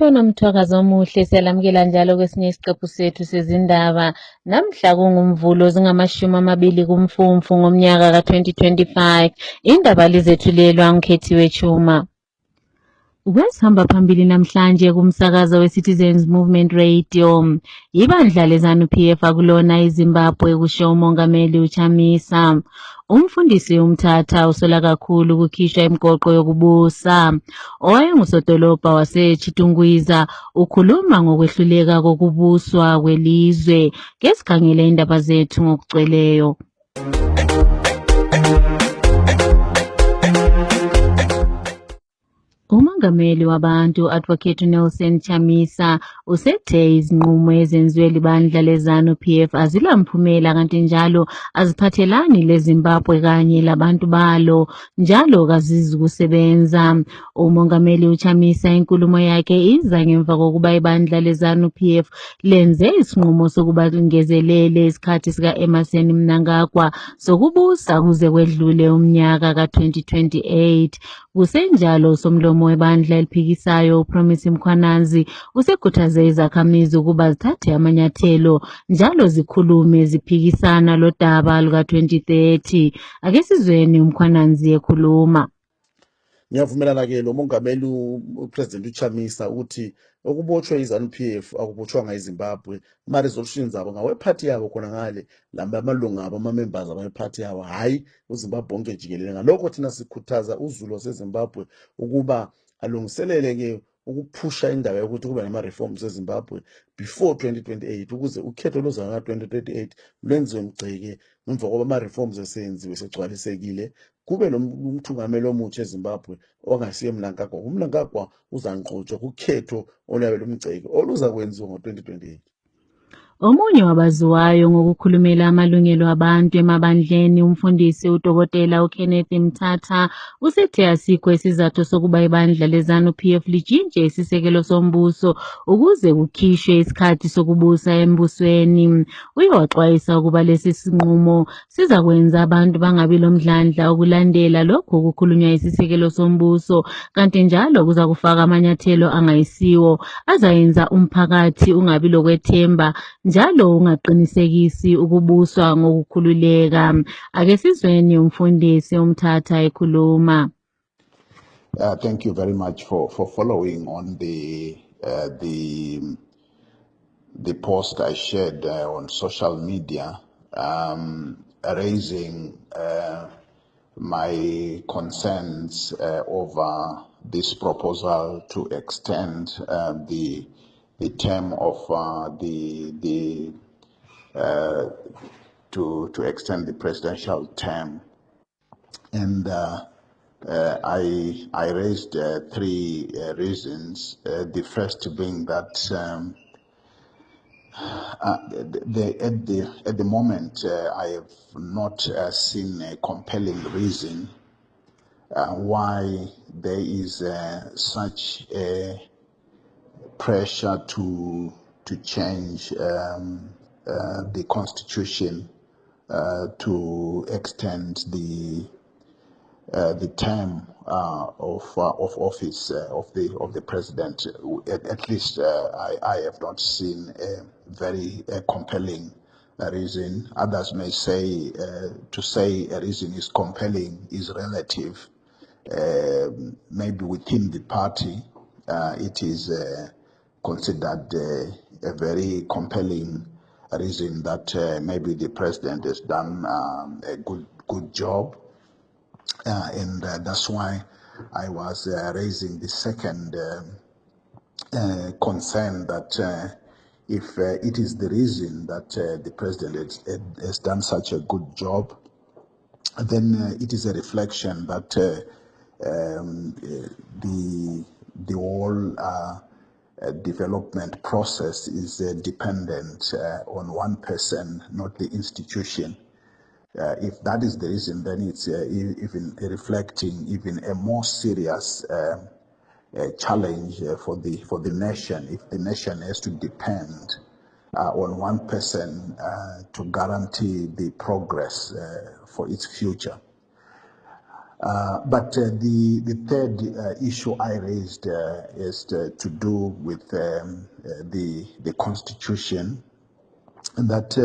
Sanibona Mthwakazi omuhle, siyalamukela njalo kwesinye isiqephu sethu sezindaba. Namhla kungumvulo zingama-20 kuMfumfu ngomnyaka ka-2025. Indaba lizethulelwa ngikhethiwe Chuma. Kwesihamba phambili namhlanje kumsakazo we-Citizens Movement Radio. Ibandla leZANU-PF akulona iZimbabwe kusho uMongameli uChamisa. Umfundisi uMthatha usola kakhulu ukukhishwa imigoqo yokubusa. Owayengusodolobha waseChitungwiza ukhuluma ngokwehluleka kokubuswa kwelizwe. Ke sikhangele indaba zethu ngokugcweleyo. Umongameli wabantu Advocate Nelson Chamisa usethe izinqumo ezenziwe libandla leZANU-PF azilamphumela kanti njalo aziphathelani leZimbabwe kanye labantu balo njalo kazizi kusebenza. Umongameli uChamisa inkulumo yakhe iza ngemva kokuba ibandla leZANU-PF lenze isinqumo sokuba lingezelele isikhathi sika-Emmerson Mnangagwa sokubusa kuze kwedlule umnyaka ka-2028. Kusenjalo somlomo webandla eliphikisayo uPromise Mkhwanazi usekhuthaze izakhamizi ukuba zithathe amanyathelo njalo zikhulume ziphikisana lodaba luka-2030. Ake sizweni uMkhwanazi ekhuluma. Ngiyavumelana ke lo mongameli uPresident uChamisa ukuthi okubotshwe iZANU-PF akubotshwanga eZimbabwe. Ama resolutions abo ngawephathi yabo khona ngale lamba amalunga abo ama-members abaphathi yabo hayi uZimbabwe bonke jikelele. Ngalokho thina sikhuthaza uZulu waseZimbabwe ukuba alungiselele ke ukuphusha indaba yokuthi kube nama-reforms eZimbabwe before 2028 ukuze ukhetho luzayo ka-2038 lwenziwe mgceke ngemva kokuba ama-reforms esenziwe segcwalisekile. Kube umthungameli omutsha eZimbabwe ongasiye Mnangagwa. UMnangagwa uzanqotshwa kukhetho oluyabe lumgceke oluza kwenziwa ngo-2028. Omunye wabaziwayo ngokukhulumela amalungelo abantu emabandleni umfundisi uDokotela uKenneth Mthatha usethe asikho isizathu sokuba ibandla leZANU-PF lijinje isisekelo sombuso ukuze kukhishwe isikhathi sokubusa embusweni. Uyaxwayisa ukuba lesi sinqumo siza kwenza abantu bangabi lomdlandla ukulandela lokho okukhulunywa isisekelo sombuso kanti njalo kuza kufaka amanyathelo angayisiwo azayenza umphakathi ungabi lokwethemba njalo ungaqinisekisi ukubuswa ngokukhululeka. Ake sizweni umfundisi uMthatha ekhuluma. Thank you very much for following on the post I shared on social media, raising my concerns over this proposal to extend the term of to extend the presidential term, and I raised three reasons. The first being that at the moment I have not seen a compelling reason why there is such a pressure to change the constitution to extend the term of office of the president. At least I have not seen a very compelling reason. Others may say to say a reason is compelling is relative. Maybe within the party it is considered a very compelling reason that maybe the president has done a good job, and that's why I was raising the second concern that if it is the reason that the president has done such a good job, then it is a reflection that the whole development process is dependent on one person, not the institution. If that is the reason, then it's even reflecting even a more serious challenge for the nation. If the nation has to depend on one person to guarantee the progress for its future. But the third issue I raised is to do with the Constitution, and that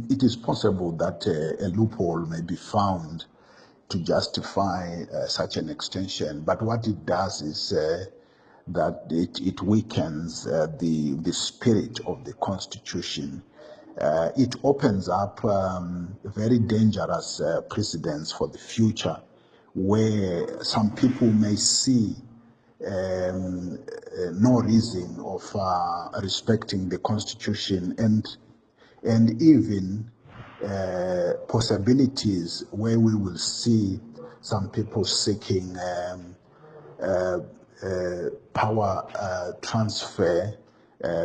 it is possible that a loophole may be found to justify such an extension. But what it does is that it weakens the spirit of the Constitution. It opens up very dangerous precedents for the future, where some people may see no reason of respecting the Constitution, and even possibilities where we will see some people seeking power transfer,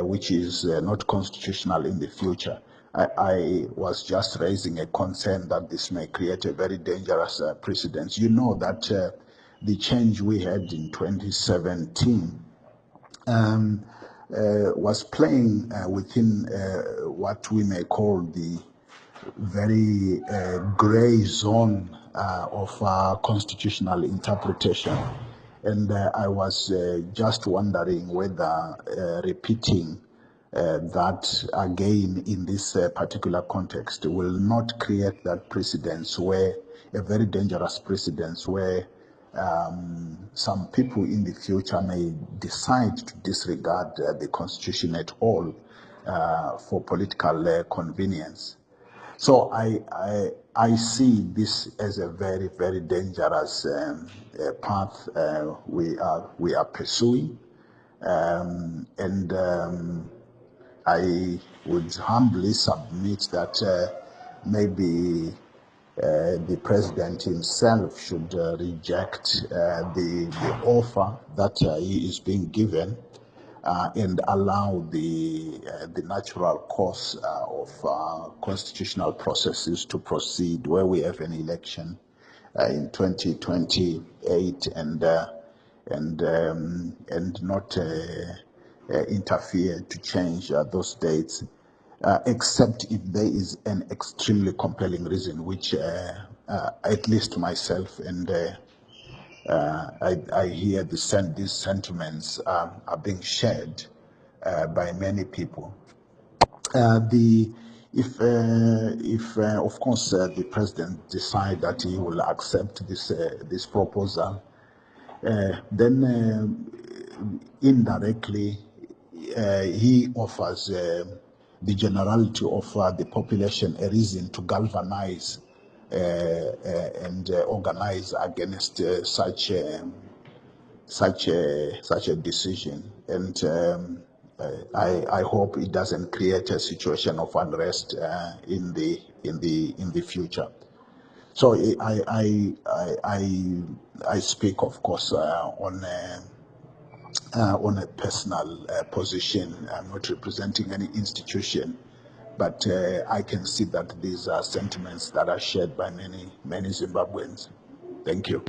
which is not constitutional in the future. I was just raising a concern that this may create a very dangerous precedent. You know that the change we had in 2017 was playing within what we may call the very gray zone of constitutional interpretation. And I was just wondering whether repeating that again in this particular context will not create that precedence, where a very dangerous precedence where some people in the future may decide to disregard the Constitution at all for political convenience. So I see this as a very, very dangerous path we are pursuing, and I would humbly submit that maybe the president himself should reject the offer that he is being given, and allow the natural course of constitutional processes to proceed, where we have an election in 2028, and not interfere to change those dates, except if there is an extremely compelling reason, which at least myself and I hear these sentiments are being shared by many people. If of course the president decide that he will accept this proposal, then indirectly he offers the generality of the population a reason to galvanize and organize against such a decision, and I hope it doesn't create a situation of unrest in the future. So I speak, of course, on a personal position. I'm not representing any institution, but I can see that these are sentiments that are shared by many Zimbabweans. Thank you.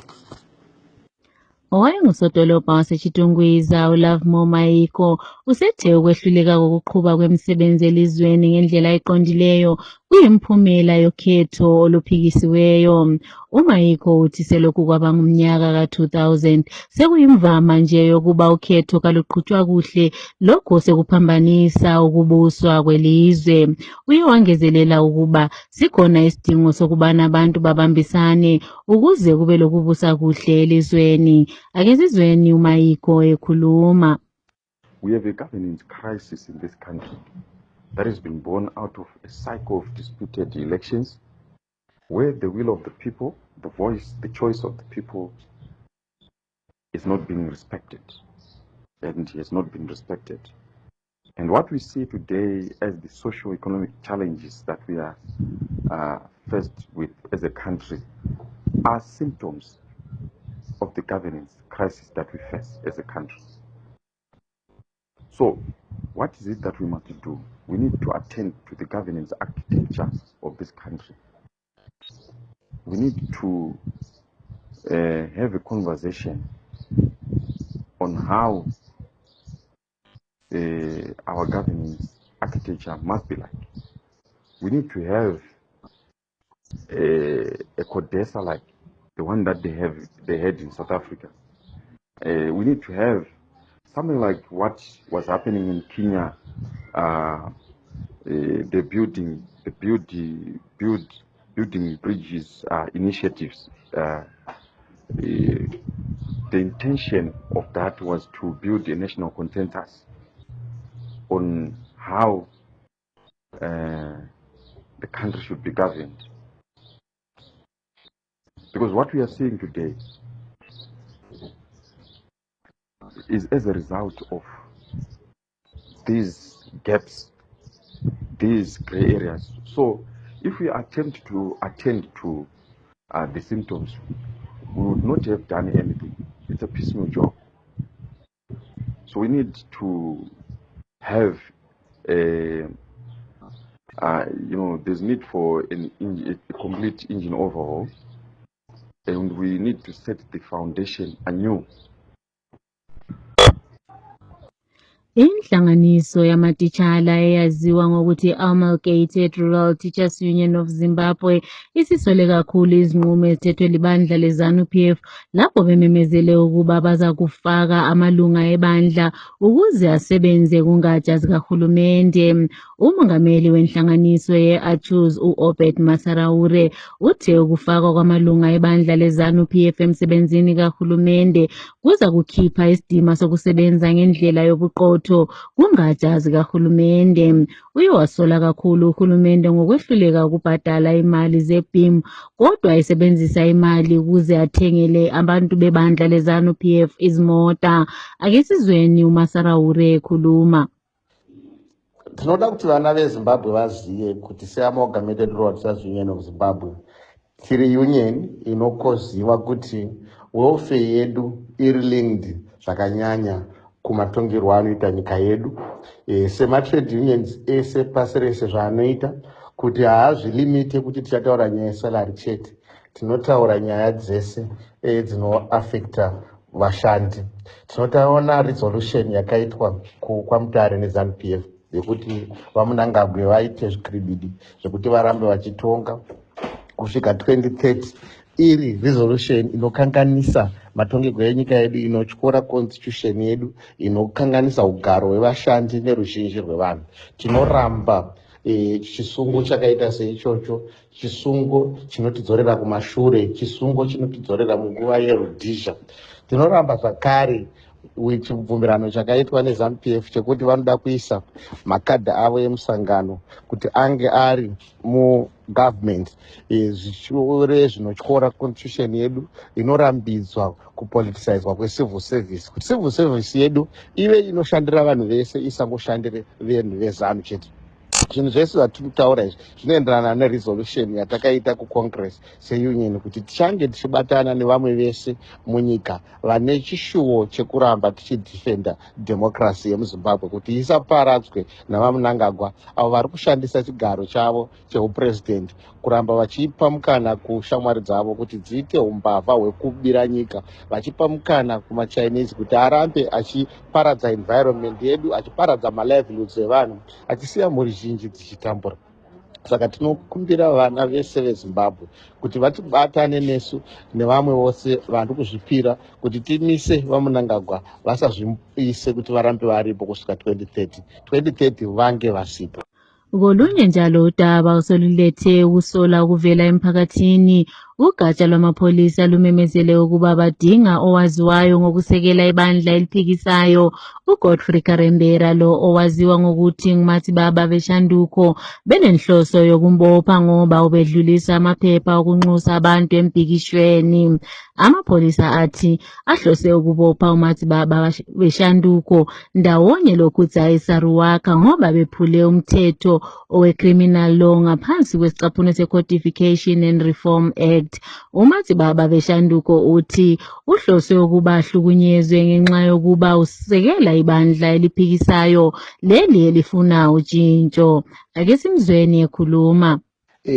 Owayengusodolobha wasechitungwiza uLovemore Maiko usethe ukwehluleka kokuqhuba kwemisebenzi elizweni ngendlela eqondileyo kuyimphumela yokhetho oluphikisiweyo. uMaiko uthi selokhu kwaba ngumnyaka ka-2000 sekuyimvama nje yokuba ukhetho kaluqhutshwa kuhle, lokho sekuphambanisa ukubuswa kwelizwe. Uye wangezelela ukuba sikhona isidingo sokubana abantu babambisane ukuze kube lokubusa kuhle elizweni. Akezizweni uMaiko ekhuluma. We have a governance crisis in this country that has been born out of a cycle of disputed elections, where the will of the people, the voice, the choice of the people is not being respected, and has not been respected. And what we see today as the socio-economic challenges that we are faced with as a country are symptoms of the governance crisis that we face as a country. So, what is it that we must do? We need to attend to the governance architecture of this country. We need to have a conversation on how our governance architecture must be like. We need to have a CODESA-like the one that they had in South Africa. We need to have something like what was happening in Kenya, the building bridges initiatives. The intention of that was to build a national consensus on how the country should be governed. Because what we are seeing today is as a result of these gaps, these gray areas. So if we attempt to attend to the symptoms, we would not have done anything. It's a piecemeal job. So we need to have there's need for a complete engine overhaul, and we need to set the foundation anew. Inhlanganiso yamatitshala eyaziwa ngokuthi Amalgamated Rural Teachers Union of Zimbabwe isisole kakhulu izinqumo ezithethwe libandla leZANU-PF lapho bememezele ukuba baza kufaka amalunga ebandla ukuze asebenze kungatsha zikahulumende. Umongameli wenhlanganiso ye-ACHUS u-Obed Masaraure uthe ukufakwa kwamalunga ebandla leZANU-PF emsebenzini kahulumende kuza kukhipha isidima sokusebenza ngendlela yobuqotho kungatsha zikahulumende. Uye wasola kakhulu uhulumende ngokwehluleka ukubhadala imali ze-BIM kodwa esebenzisa imali ukuze athengele abantu bebandla leZANU-PF izimota. Ake sizweni uMasaraure ekhuluma. Tinoda kuti vana veZimbabwe vazive kuti seAmalgamated Rural Teachers Union of Zimbabwe tiri union inokoziwa kuti welfare yedu iri linked zvakanyanya kumatongerwo anoita nyika yedu. Sematrade unions ese pasi rese zvaanoita kuti haazvilimite kuti tichataura nyaya yesalary chete, tinotaura nyaya dzese dzinoafecta vashandi. Tinotaona resolution yakaitwa kwaMutare neZANU-PF yekuti vaMunangagwa vaite zvikiribidi zvekuti varambe vachitonga kusvika 2030 iri resolution inokanganisa matongerwo enyika yedu, inotyora constitution yedu, inokanganisa ugaro hwevashandi neruzhinji rwevanhu. Tinoramba chisungo chakaita seichocho, chisungo chinotidzorera kumashure, chisungo chinotidzorera munguva yerudhizha. Tinoramba zvakare chibvumirano chakaitwa neZANU-PF chekuti vanoda kuisa makadhi avo emusangano kuti ange ari mugovernment, zvichiure zvinotyora constitution yedu inorambidzwa kupoliticizwa kwecivil service, kuti civil service yedu ive inoshandira vanhu vese isangoshandire vanhu veZANU chete. Zvinhu zvese zvatiri kutaura izvi zvinoenderana neresolution yatakaita kucongress seunion kuti tichange tichibatana nevamwe vese munyika vane chishuwo chekuramba tichidefenda democracy yemuZimbabwe kuti isaparadzwe navaMunangagwa avo vari kushandisa chigaro chavo cheupresident kuramba vachipa mukana kushamwari dzavo kuti dziite umbavha hwekubira nyika, vachipa mukana kumachinese kuti arambe achiparadza environment yedu, achiparadza malivelihoods evanhu, achisiya mhuri zhinji dzichitambura. Saka tinokumbira vana vese veZimbabwe kuti vatibatane nesu nevamwe vose vari kuzvipira kuti timise vaMunangagwa vasazviise kuti varambe varipo kusvika 2030 vange vasipo. Kolunye njalo udaba osolulethe ukusola ukuvela emphakathini, ugatsha lwamapholisa lumemezele ukuba badinga owaziwayo ngokusekela ibandla eliphikisayo uGodfrey Karembera, lo owaziwa ngokuthi nguMathibaba Veshanduko, benenhloso yokumbopha ngoba ubedlulisa amaphepha okunxusa abantu embhikishweni. Amapholisa athi ahlose ukubopha uMathibaba Veshanduko ndawonye loKhudzai Saruwaka ngoba bephule umthetho owe-criminal law ngaphansi kwesicaphuno se-Codification and Reform Act. uMathibaba Veshanduko uthi uhlose ukuba ahlukunyezwe ngenxa yokuba usekela ibandla eliphikisayo leli elifuna utshintsho. Ake simzweni ekhuluma.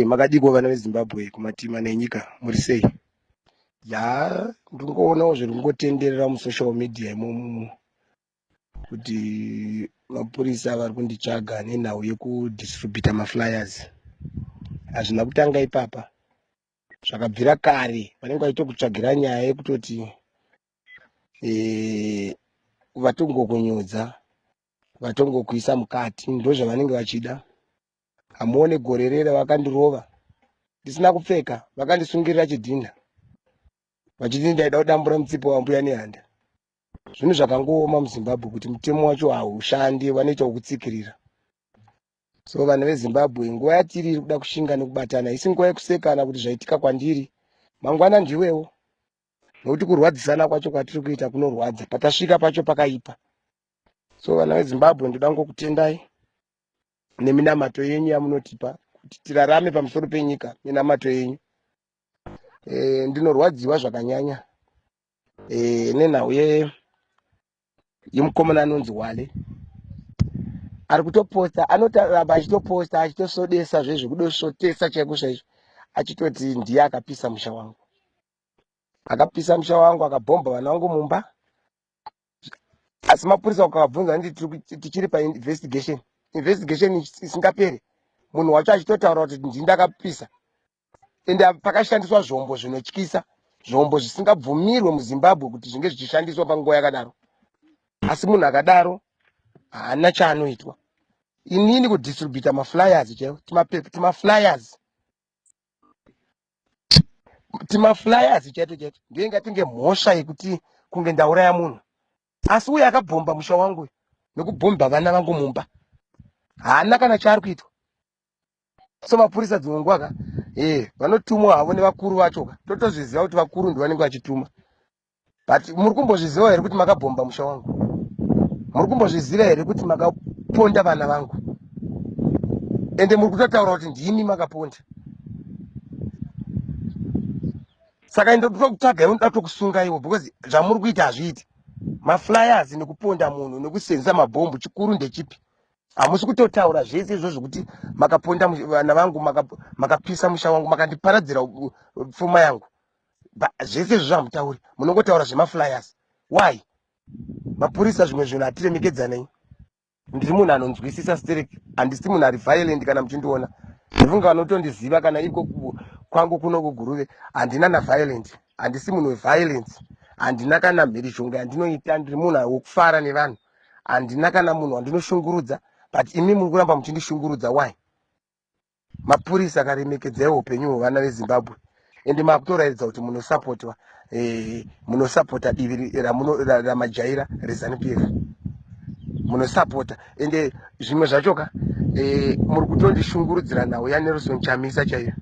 Makadiko vana veZimbabwe kumatima nenyika muri sei? Ya ndingoona zviri kungotenderera musocial media imomo kuti mapurisa vari kunditsvaga nenhau yekudistributa maflyers. Hazvina kutanga ipapa. zvakabvira kare vanenge vachitokutsvagira nyaya yekutoti vatongokonyodza vatongokuisa mukati, ndozvavanenge vachida. Hamuone gore rere vakandirova ndisina kupfeka, vakandisungirira chidhina vachiti ndaida kudambura mutsipa wambuya nehanda. Zvinhu zvakangooma muZimbabwe kuti mutemo wacho haushandi, vanoita wokutsikirira. So vanhu veZimbabwe, nguva yatiri iri kuda kushinga nekubatana, isi nguva yekusekana kuti zvaitika kwandiri mangwana ndiwewo, nokuti kurwadzisana kwacho kwatiri kuita kunorwadza, patasvika pacho pakaipa. So vanhu veZimbabwe, ndoda ngokutendai neminamato yenyu yamunotipa kuti tirarame pamusoro penyika minamato yenyu. Ndinorwadziwa zvakanyanya nenhau yemukomana anonzi Wale. Ari kutoposta, anotaramba achitoposta achitosodesa zvezvekudosotesa chaiko chaizvo, achitoti ndiye akapisa musha wangu, akapisa musha wangu, akabhomba vana vangu mumba. Asi mapurisa ukavabvunza nditi tichiri painvestigation, investigation isingaperi, munhu wacho achitotaura kuti ndindakapisa. Ende pakashandiswa zvombo zvinotyisa, zvombo zvisingabvumirwe muZimbabwe kuti zvinge zvichishandiswa panguva yakadaro. Asi munhu akadaro haana chaanoitwa. Inini kudistributa maflyers chaiwo, timaflyers chaito chaito, ndiyo ingatinge mhosva yekuti kunge ndauraya munhu. Asi uye akabhomba musha wangu nekubhomba vana vangu mumba, haana kana chaari kuitwa. So mapurisa dzimwe nguva vanotumwa havo nevakuru vacho, totozviziva kuti vakuru ndivo vanenge vachituma. But muri kumbozviziva here kuti makabhomba musha wangu? Muri kumbozviziva here kuti makaponda vana vangu? Ende muri kutotaura kuti ndimi makaponda. Saka ndoda kutsvaga iwo, ndoda kusunga iwo, because zvamuri kuita hazviiti. Maflyers nekuponda munhu nekusenza mabhombu, chikuru ndechipi? Hamusi kutotaura zvese izvozvo kuti makaponda vana vangu, makapisa musha wangu, makandiparadzira pfuma yangu. Zvese izvozvo hamutauri, munongotaura zvemaflyers. Why? Mapurisa zvimwe zvinhu hatiremekedzanei. Ndiri munhu anonzwisisa stereki, handisi munhu ari violent kana muchindiona. Ndivunga vanotondiziva kana iko kwangu kuno kuGuruve, handina naviolent, handisi munhu weviolence, handina kana mhirizhonga yandinoita, ndiri munhu wokufara nevanhu, handina kana munhu wandinoshungurudza. But imi muri kuramba muchindishungurudza. Why? Mapurisa akaremekedzai upenyu hwevana veZimbabwe, ende makutoratidza kuti munosapota divi ramajaira reZANU-PF, munosapota. Ende zvimwe zvachoka muri kutondishungurudzira nhau yaNelson Chamisa chaiyo,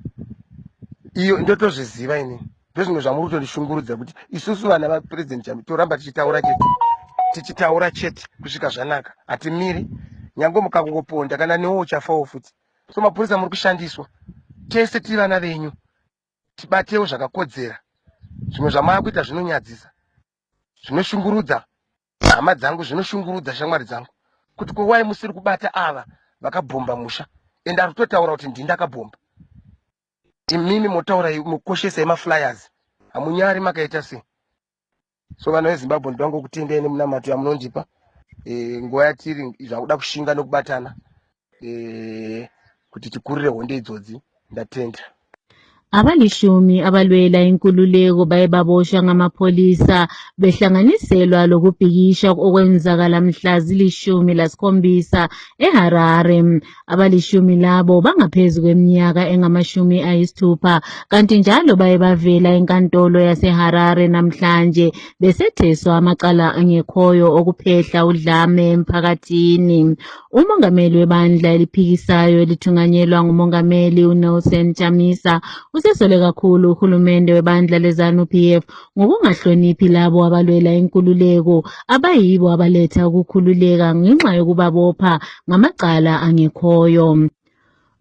iyo ndotozviziva inini. Ndozvimwe zvamuri kutondishungurudzira kuti isusu vana vaPresident Chamisa toramba tichitaura chete kusvika zvanaka, hatimiri. Nyange mukangoponda kana newo uchafawo futi. So mapurisa muri kushandiswa, tese tiri vana venyu, tibatewo zvakakodzera. Zvimwe zvamaakuita zvinonyadzisa, zvinoshungurudza hama dzangu, zvinoshungurudza shamwari dzangu, kuti kowai musiri kubata ava vakabhomba musha. Ende ari kutotaura kuti ndindakabhomba. Imimi motaura mukoshesai maflyers, hamunyari makaita sei. So vana veZimbabwe, ndoda ngokutendai nemunamato yamunondipa. Nguva yatiri zvakuda kushinga nokubatana kuti tikurire honde idzodzi. Ndatenda. Abalishumi abalwela inkululeko baye baboshwa ngamapholisa behlanganiselwa lokubhikisha okwenzakala mhla zili-17 eHarare. Abalishumi labo bangaphezu kweminyaka engama-60, kanti njalo baye bavela enkantolo yaseHarare namhlanje besetheswa amacala angekhoyo okuphehla udlame emphakathini. Umongameli webandla eliphikisayo elithunganyelwa ngumongameli uNelson Chamisa usesole kakhulu uhulumende webandla leZANU-PF ngokungahloniphi labo abalwela inkululeko abayibo abaletha ukukhululeka ngenxa yokubabopha ngamacala angekhoyo.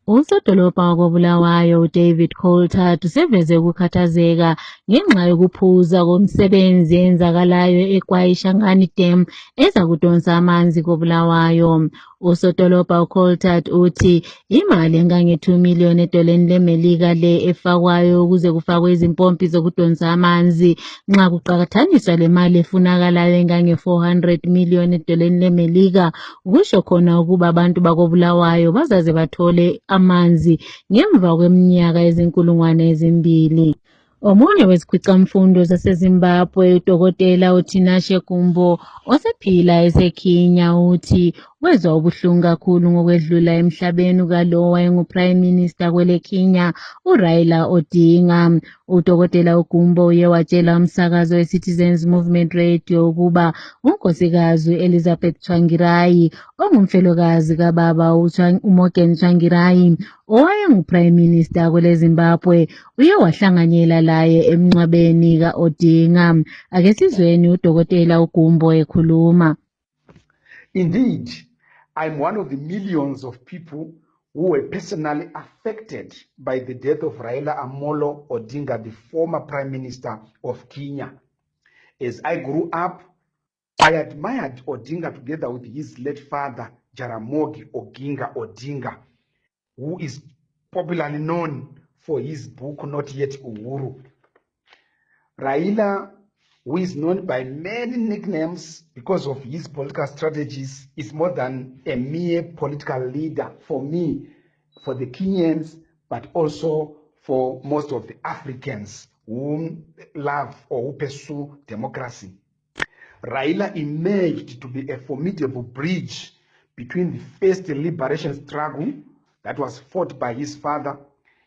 Usodolopha wakoBulawayo uDavid Coulthard useveze ukukhathazeka ngenxa yokuphuza komsebenzi enzakalayo eKwaishangani Dam eza kudonsa amanzi koBulawayo. Usodolopha uCoulthard uthi imali engange-$2 million leMelika le efakwayo ukuze kufakwe izimpompi zokudonsa amanzi nxa kuqhathaniswa le mali efunakalayo engange-$400 million leMelika, kusho khona ukuba abantu bakoBulawayo bazaze bathole amanzi ngemva kweminyaka ezinkulungwane ezimbili. Omunye wezikhwicamfundo zaseZimbabwe, uDokotela uTinashe Kumbo, osephila eseKenya, uthi wezwa ubuhlungu kakhulu ngokwedlula emhlabeni kalo wayenguPrime Minister kwele Kenya, uRaila Odinga. UDokotela uGumbo uye watshela umsakazo weCitizens Movement Radio ukuba unkosikazi Elizabeth Tsvangirai, ongumfelokazi kababa uMorgan Tsvangirai, owayenguPrime Minister kwele Zimbabwe, uye wahlanganyela laye emncwabeni ka-Odinga. Ake sizweni uDokotela uGumbo ekhuluma. Indeed, I'm one of the millions of people who were personally affected by the death of Raila Amolo Odinga, the former Prime Minister of Kenya. As I grew up, I admired Odinga together with his late father, Jaramogi Oginga Odinga, who is popularly known for his book, Not Yet Uhuru. Raila, who is known by many nicknames because of his political strategies, is more than a mere political leader for me, for the Kenyans, but also for most of the Africans who love or who pursue democracy. Raila emerged to be a formidable bridge between the first liberation struggle that was fought by his father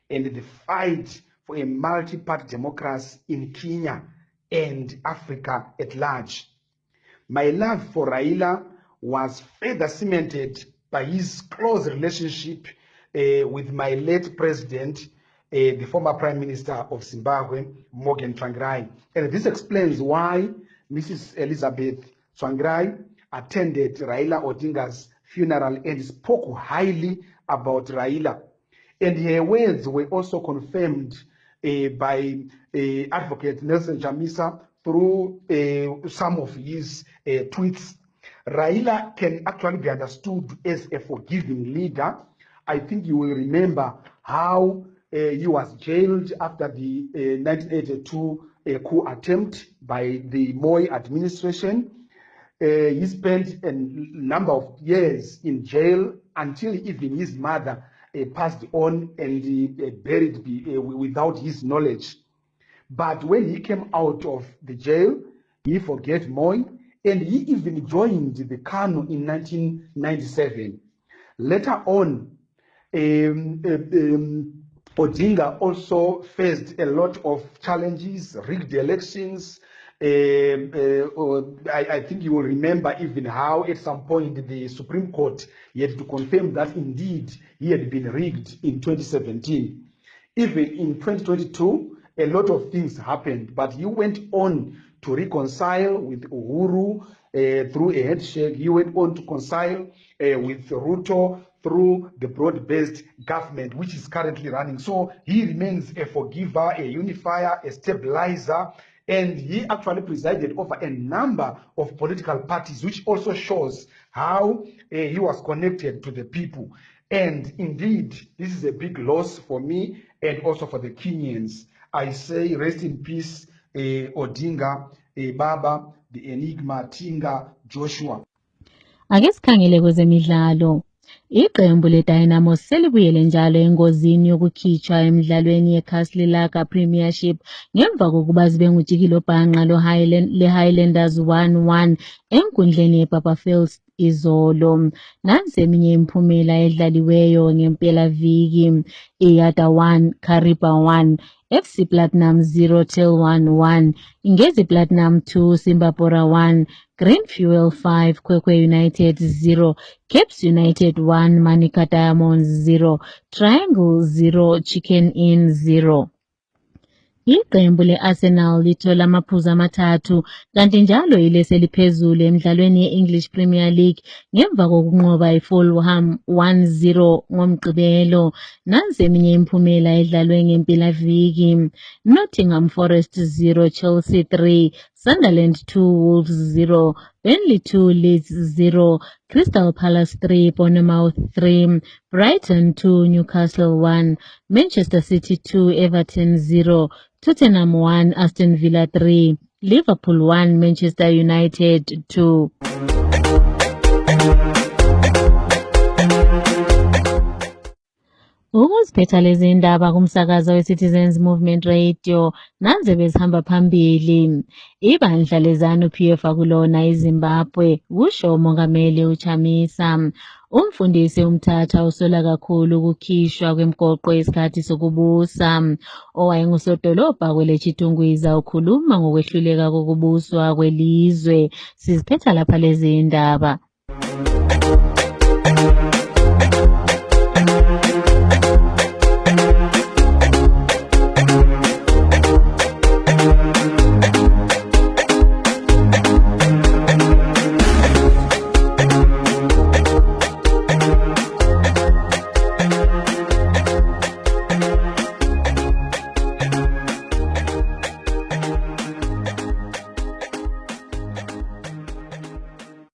and the fight for a multi-party democracy in Kenya and Africa at large. My love for Raila was further cemented by his close relationship with my late president, the former Prime Minister of Zimbabwe, Morgan Tsvangirai. And this explains why Mrs. Elizabeth Tsvangirai attended Raila Odinga's funeral and spoke highly about Raila. And her words were also confirmed by Advocate Nelson Chamisa through some of his tweets. Raila can actually be understood as a forgiving leader. I think you will remember how he was jailed after the 1982 coup attempt by the Moi administration. He spent a number of years in jail until even his mother passed on and buried without his knowledge. But when he came out of the jail, he forgave Moi, and he even joined the KANU in 1997. Later on, Odinga also faced a lot of challenges, rigged elections. I think you will remember even how at some point the Supreme Court had to confirm that indeed he had been rigged in 2017. Even in 2022, a lot of things happened, but he went on to reconcile with Uhuru through a handshake. He went on to reconcile with Ruto through the broad-based government, which is currently running. So he remains a forgiver, a unifier, a stabilizer, and he actually presided over a number of political parties, which also shows how he was connected to the people. And indeed, this is a big loss for me and also for the Kenyans. I say rest in peace, Odinga, Baba, the Enigma, Tinga, Joshua. Ake sikhangele kwezemidlalo. Iqembu leDynamo selibuyele njalo engozini yokukhitshwa emidlalweni yeCastle Lager Premiership ngemva kokuba zibe ngujikilo bhanqa leHighlanders 1-1 enkundleni yeBarberfields izolo. Nansi eminye imiphumela edlaliweyo ngempela viki. IYada 1, Kariba 1, FC Platinum 0 till 1-1, Ingezi Platinum 2, Simbapora 1, Green Fuel 5, Kwekwe United 0, Caps United 1, Manica Diamonds 0, Triangle 0, Chicken Inn 0. Iqembu leArsenal lithola amaphuzu amathathu kanti njalo ile seliphezulu emidlalweni yeEnglish Premier League ngemva kokunqoba iFulham 1-0 ngomgqibelo. Nansi eminye imiphumela edlalwe ngempelaviki. Nottingham Forest 0, Chelsea 3, Sunderland 2, Wolves 0, Burnley 2, Leeds 0, Crystal Palace 3, Bournemouth 3, Brighton 2, Newcastle 1, Manchester City 2, Everton 0, Tottenham 1, Aston Villa 3, Liverpool 1, Manchester United 2. Ukuziphetha lezi ndaba kumsakazo we-Citizens Movement Radio nanze bezihamba phambili. Ibandla leZANU-PF akulona iZimbabwe, kusho uMongameli uChamisa. Umfundisi uMthatha usola kakhulu ukukhishwa kwemgoqo yesikhathi sokubusa. Owayengusodolobha kweleChitungwiza ukhuluma ngokwehluleka kokubuswa kwelizwe. Siziphetha lapha lezi ndaba.